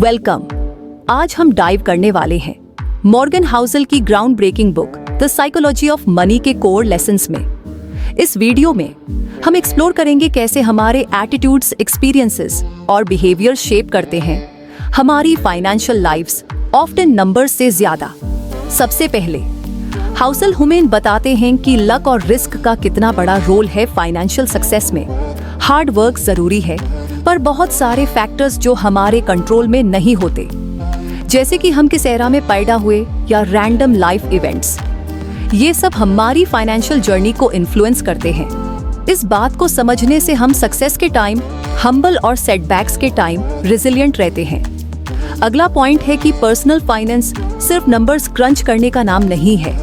Welcome. आज हम dive करने वाले हैं मॉर्गन हाउसेल की ground breaking book the psychology of money के कोर लेसन्स में। इस वीडियो में हम एक्सप्लोर करेंगे कैसे हमारे एटीट्यूड्स, एक्सपीरियंसेस और बिहेवियर शेप करते हैं हमारी फाइनेंशियल लाइफ्स, ऑफ्टन नंबर्स से ज्यादा। सबसे पहले हाउसेल हुमेन बताते हैं कि लक और रिस्क का कितना बड़ा रोल है फाइनेंशियल सक्सेस में। हार्ड वर्क जरूरी है, पर बहुत सारे फैक्टर्स जो हमारे कंट्रोल में नहीं होते, जैसे कि हम किस एरा में पैदा हुए या रैंडम लाइफ इवेंट्स, ये सब हमारी फाइनेंशियल जर्नी को इन्फ्लुएंस करते हैं। इस बात को समझने से हम सक्सेस के टाइम हम्बल और सेटबैक्स के टाइम रिजिलिएंट रहते हैं। अगला पॉइंट है कि पर्सनल फाइनेंस सिर्फ नंबर्स क्रंच करने का नाम नहीं है।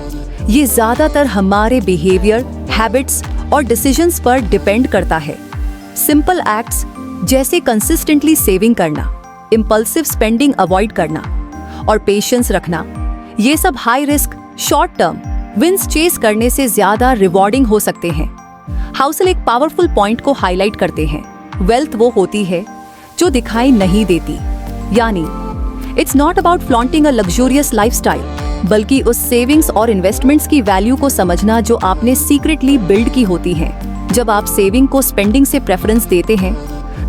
ये ज्यादातर हमारे बिहेवियर, हैबिट्स और डिसीजंस पर डिपेंड करता है। सिंपल एक्ट्स जैसे कंसिस्टेंटली सेविंग करना, इम्पल्सिव स्पेंडिंग अवॉइड करना और पेशेंस रखना, ये सब high risk short term wins chase करने से ज्यादा रिवॉर्डिंग हो सकते हैं। हाउसेल एक पावरफुल पॉइंट को हाईलाइट करते हैं, वेल्थ वो होती है जो दिखाई नहीं देती। यानी it's not about flaunting a luxurious lifestyle, बल्कि उस सेविंग्स और इन्वेस्टमेंट्स की वैल्यू को समझना जो आपने सीक्रेटली बिल्ड की होती है। जब आप सेविंग को स्पेंडिंग से प्रेफरेंस देते हैं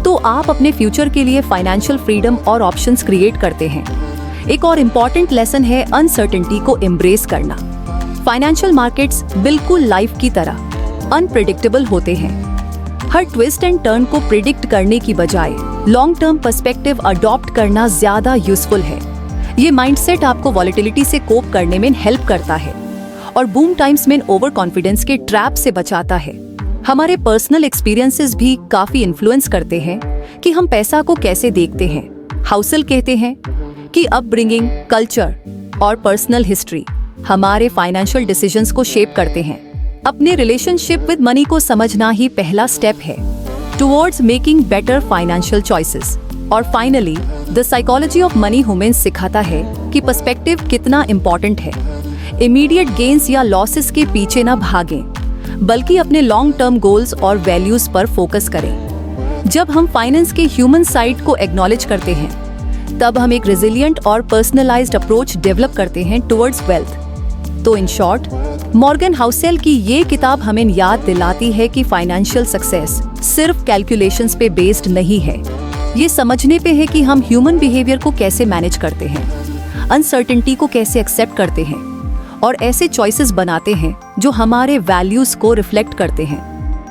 तो आप अपने फ्यूचर के लिए फाइनेंशियल फ्रीडम और ऑप्शंस क्रिएट करते हैं। एक और इम्पॉर्टेंट लेसन है अनसर्टेनिटी को एम्ब्रेस करना। फाइनेंशियल मार्केट्स बिल्कुल लाइफ की तरह अनप्रेडिक्टेबल होते हैं। हर ट्विस्ट एंड टर्न को प्रिडिक्ट करने की बजाय लॉन्ग टर्म पर्सपेक्टिव अडॉप्ट करना ज्यादा यूजफुल है। ये माइंडसेट आपको वॉलेटिलिटी से कोप करने में हेल्प करता है और बूम टाइम्स में ओवर कॉन्फिडेंस के ट्रैप से बचाता है। हमारे पर्सनल एक्सपीरियंसेस भी काफी इन्फ्लुएंस करते हैं कि हम पैसा को कैसे देखते हैं। हाउसेल कहते हैं कि अपब्रिंगिंग, कल्चर और पर्सनल हिस्ट्री हमारे फाइनेंशियल डिसीजंस को शेप करते हैं। अपने रिलेशनशिप विद मनी को समझना ही पहला स्टेप है towards making better financial choices. और finally the psychology of money women सिखाता है कि पर्सपेक्टिव कितना इम्पोर्टेंट है। इमीडिएट गेन्स या लॉसेस के पीछे न भागें, बल्कि अपने लॉन्ग टर्म गोल्स और वैल्यूज पर फोकस करें। जब हम फाइनेंस के ह्यूमन साइड को एक्नॉलेज करते हैं, तब हम एक रेजिलिएंट और पर्सनलाइज्ड अप्रोच डेवलप करते हैं टुवर्ड्स वेल्थ। तो इन शॉर्ट, मॉर्गन हाउसेल की ये किताब हमें याद दिलाती है कि फाइनेंशियल सक्सेस सिर्फ कैलकुलेशंस पे बेस्ड नहीं है। ये समझने पे है कि हम ह्यूमन बिहेवियर को कैसे मैनेज करते हैं, अनसर्टेनिटी को कैसे एक्सेप्ट करते हैं और ऐसे चॉइसेस बनाते हैं जो हमारे वैल्यूज को रिफ्लेक्ट करते हैं।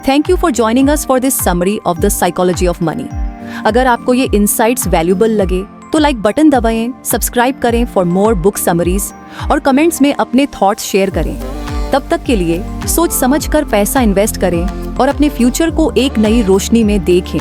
Thank you for joining us for this summary of the psychology of money. अगर आपको ये इनसाइट्स वैल्यूएबल लगे तो लाइक बटन दबाएं, सब्सक्राइब करें फॉर मोर बुक समरीज और कमेंट्स में अपने थॉट्स शेयर करें। तब तक के लिए सोच समझ कर पैसा इन्वेस्ट करें और अपने फ्यूचर को एक नई रोशनी में देखें।